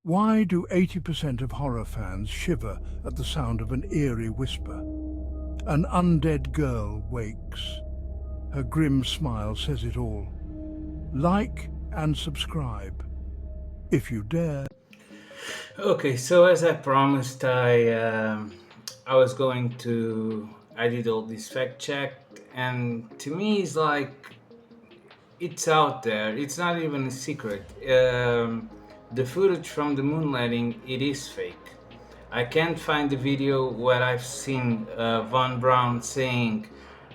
Why do 80% of horror fans shiver at the sound of an eerie whisper? An undead girl wakes. Her grim smile says it all. Like and subscribe, if you dare. Okay, so as I promised, I was going to. I did all this fact check, and to me, it's like it's out there. It's not even a secret. The footage from the moon landing, it is fake. I can't find the video where I've seen Von Braun saying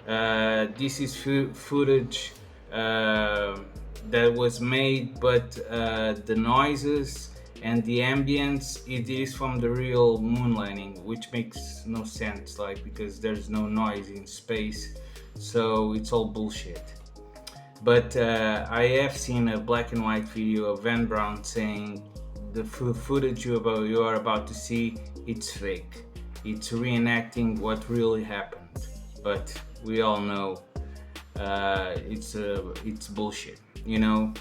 this is footage that was made, but the noises and the ambience, it is from the real moon landing, which makes no sense, like, because there's no noise in space, so it's all bullshit. But I have seen a black and white video of Van Braun saying the footage you are about to see, it's fake. It's reenacting what really happened. But we all know it's bullshit. You know,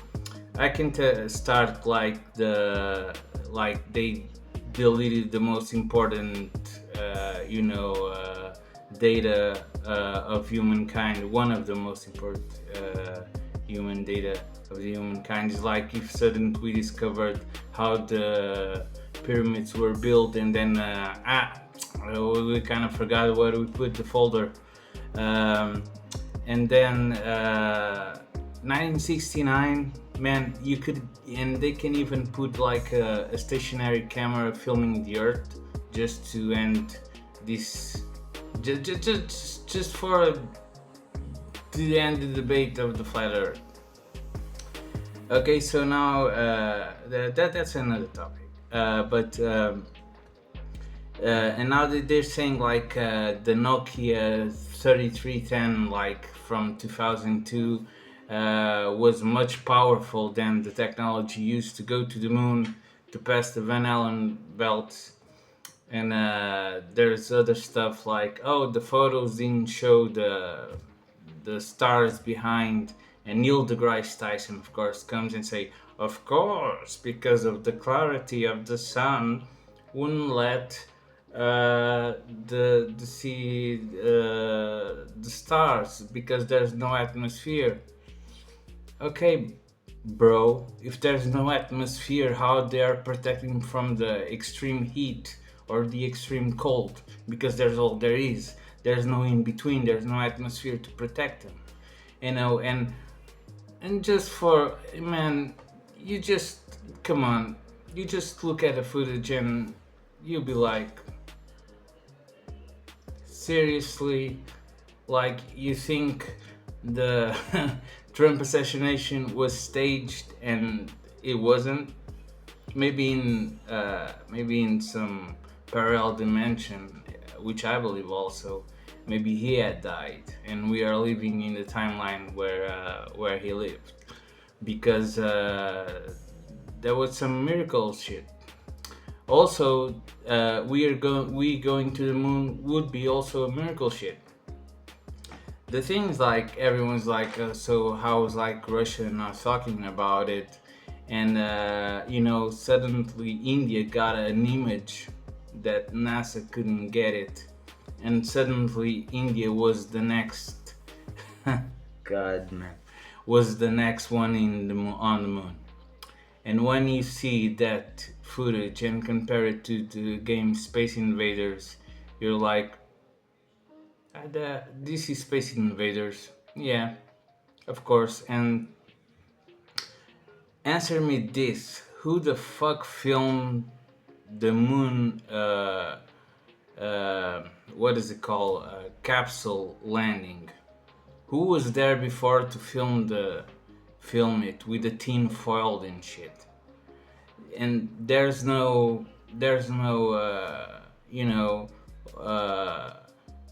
I can start like they deleted the most important data of humankind. One of the most important human data of the humankind is like if suddenly we discovered how the pyramids were built, and then we kind of forgot where we put the folder, and then 1969, man, you could, and they can even put like a stationary camera filming the earth just to end this, just for to end the debate of the flat earth. Okay, so now that's another topic, and now they're saying like the Nokia 3310, like from 2002, was much powerful than the technology used to go to the moon, to pass the Van Allen belt. And there's other stuff like, oh, the photos didn't show the stars behind. And Neil deGrasse Tyson, of course, comes and say, of course, because of the clarity of the sun, wouldn't let see the stars because there's no atmosphere. Okay, bro, if there's no atmosphere, how they are protecting from the extreme heat or the extreme cold? Because there's all there is. There's no in between. There's no atmosphere to protect them. You know, and just for, man, you just, come on, you just look at the footage and you'll be like, seriously, like, you think the Trump assassination was staged and it wasn't? Maybe in some parallel dimension, which I believe also, maybe he had died and we are living in the timeline where he lived, because there was some miracle shit. Also, we going to the moon would be also a miracle shit. The thing is, like, everyone's like, so how's like Russia not talking about it? And suddenly India got an image that NASA couldn't get it, and suddenly India was the next God, man, was the next one on the moon. And when you see that footage and compare it to the game Space Invaders, you're like, this is Space Invaders. Yeah, of course. And answer me this: who the fuck filmed the moon? What is it called? Capsule landing. Who was there before to film it with the tin foiled and shit? And there's no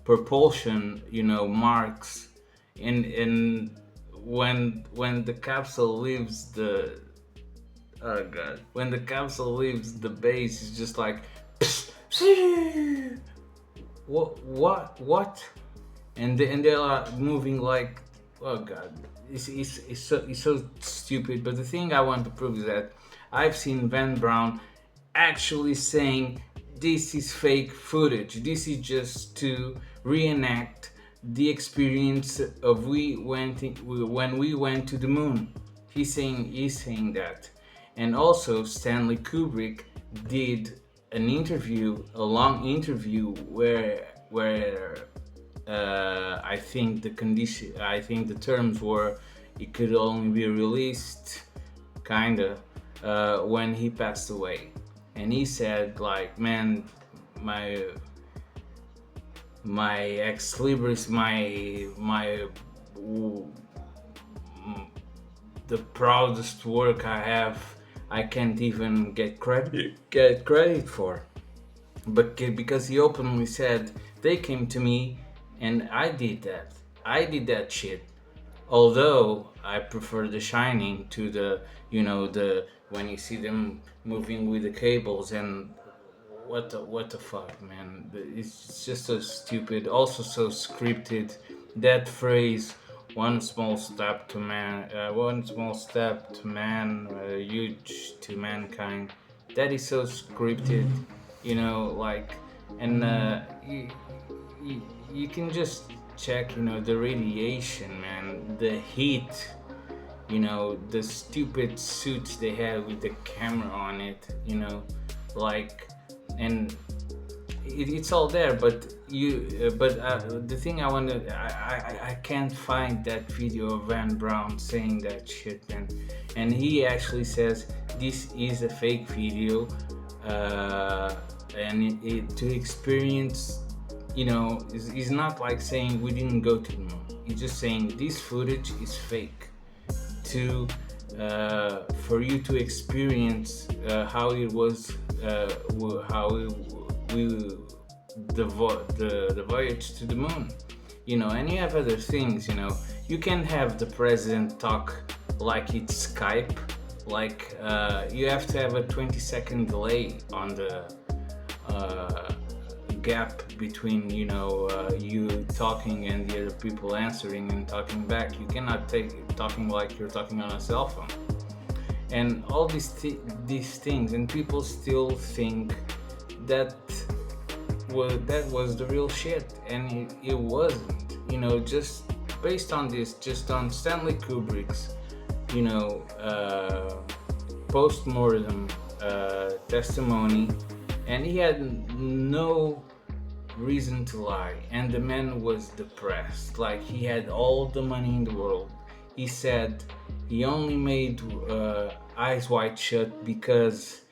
propulsion, marks, and when the capsule leaves the, oh god, when the capsule leaves the base, it's just like what, and they are moving like, oh god, it's so stupid. But the thing I want to prove is that I've seen Van Braun actually saying this is fake footage. This is just to reenact the experience of when we went to the moon. He's saying that. And also Stanley Kubrick did an interview, a long interview where I think the terms were it could only be released kinda when he passed away. And he said like, man, my my ex libris, my the proudest work I have, I can't even get credit for. But because he openly said they came to me and I did that shit. Although I prefer The Shining to the when you see them moving with the cables and what the fuck, man. It's just so stupid, also so scripted. That phrase, one small step to man, huge to mankind, that is so scripted, like. And you can just check, the radiation, man, the heat, the stupid suits they had with the camera on it, like. And it's all there, but the thing I want to I can't find that video of Van Braun saying that shit, man. And he actually says this is a fake video, and to experience, is not like saying we didn't go to the moon. He's just saying this footage is fake to for you to experience how it was, how we the voyage to the moon, and you have other things. You can have the president talk like it's Skype, like you have to have a 20-second delay on the uh, gap between you talking and the other people answering and talking back. You cannot take talking like you're talking on a cell phone, and all these things, and people still think that was the real shit, and it wasn't. Just based on this, just on Stanley Kubrick's you know uh, post-mortem testimony, and he had no reason to lie, and the man was depressed, like he had all the money in the world. He said he only made Eyes Wide Shut because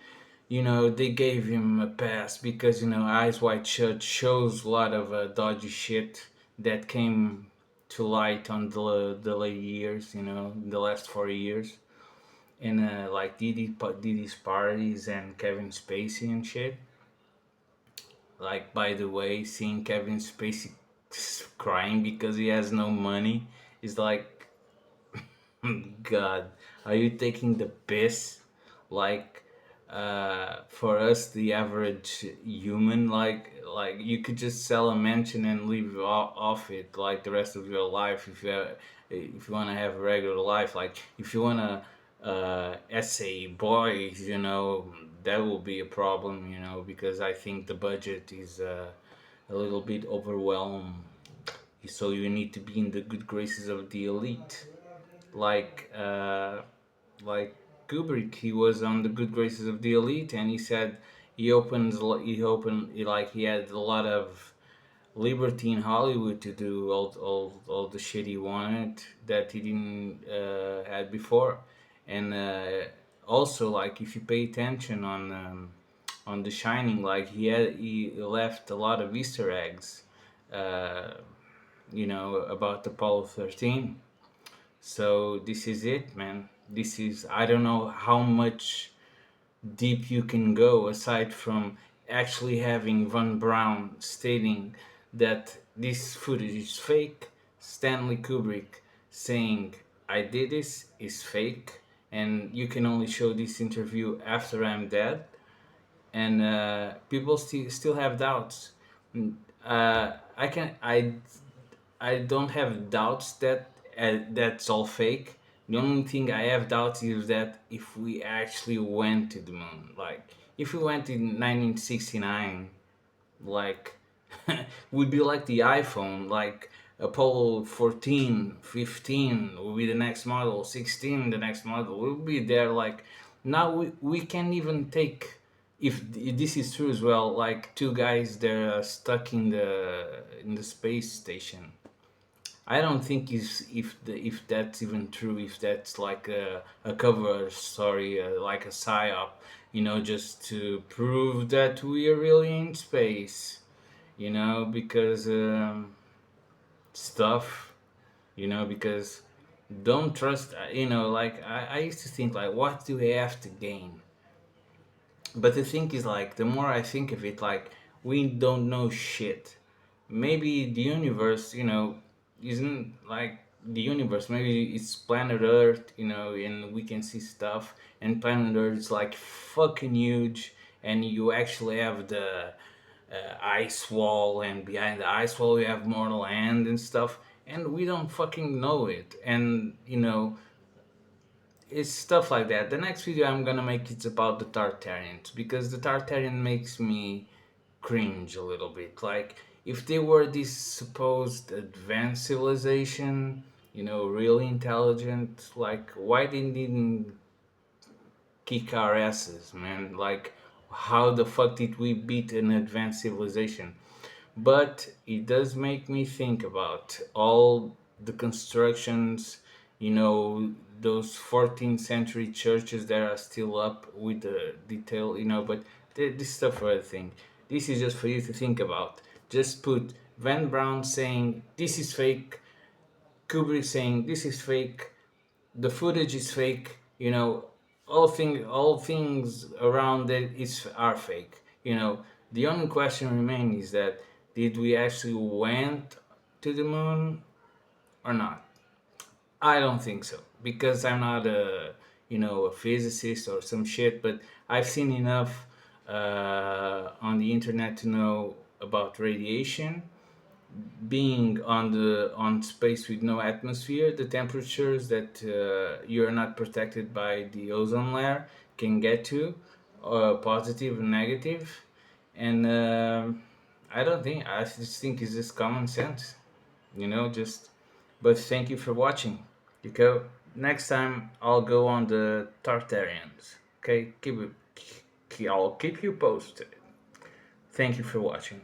they gave him a pass, because Eyes Wide Shut shows a lot of dodgy shit that came to light on the late years, the last 4 years, and like Diddy's parties and Kevin Spacey and shit. Like, by the way, seeing Kevin Spacey crying because he has no money is like, God, are you taking the piss? Like, for us, the average human, like you could just sell a mansion and live off it like the rest of your life if you want to have a regular life. Like, if you want to essay boys, that will be a problem, because I think the budget is a little bit overwhelmed. So you need to be in the good graces of the elite, like like Kubrick. He was on the good graces of the elite, and he said he had a lot of liberty in Hollywood to do all the shit he wanted that he didn't had before. And also, like, if you pay attention on The Shining, like he left a lot of Easter eggs, uh, about Apollo 13. So this is it, man. This is, I don't know how much deep you can go aside from actually having Von Braun stating that this footage is fake, Stanley Kubrick saying I did this is fake, and you can only show this interview after I'm dead, and people still have doubts. I can I don't have doubts that that's all fake. The only thing I have doubts is that if we actually went to the moon, like if we went in 1969, like would be like the iPhone, like Apollo 14, 15 will be the next model, 16 the next model. We'll be there. Like now we can't even take, if this is true as well, like two guys they're stuck in the space station. I don't think if that's even true, if that's like a cover story, like a psyop, just to prove that we are really in space, because stuff, because don't trust, like I used to think like, what do they have to gain? But the thing is, like, the more I think of it, like, we don't know shit. Maybe the universe, isn't like the universe. Maybe it's planet Earth, and we can see stuff. And planet Earth is like fucking huge, and you actually have the ice wall, and behind the ice wall you have more land and stuff. And we don't fucking know it. And it's stuff like that. The next video I'm gonna make it's about the Tartarians, because the Tartarian makes me cringe a little bit. Like, if they were this supposed advanced civilization, really intelligent, like why they didn't kick our asses, man? Like, how the fuck did we beat an advanced civilization? But it does make me think about all the constructions, those 14th century churches that are still up with the detail, but this stuff for other thing. This is just for you to think about. Just put Van Brown saying this is fake, Kubrick saying this is fake, the footage is fake, all things around it is are fake. The only question remains is that, did we actually went to the moon or not? I don't think so, because I'm not a physicist or some shit, but I've seen enough on the internet to know about radiation. Being on space with no atmosphere, the temperatures that you're not protected by the ozone layer can get to, positive and negative. And I don't think, I just think it's just common sense, just. But thank you for watching. Okay, next time I'll go on the Tartarians. Okay, I'll keep you posted. Thank you for watching.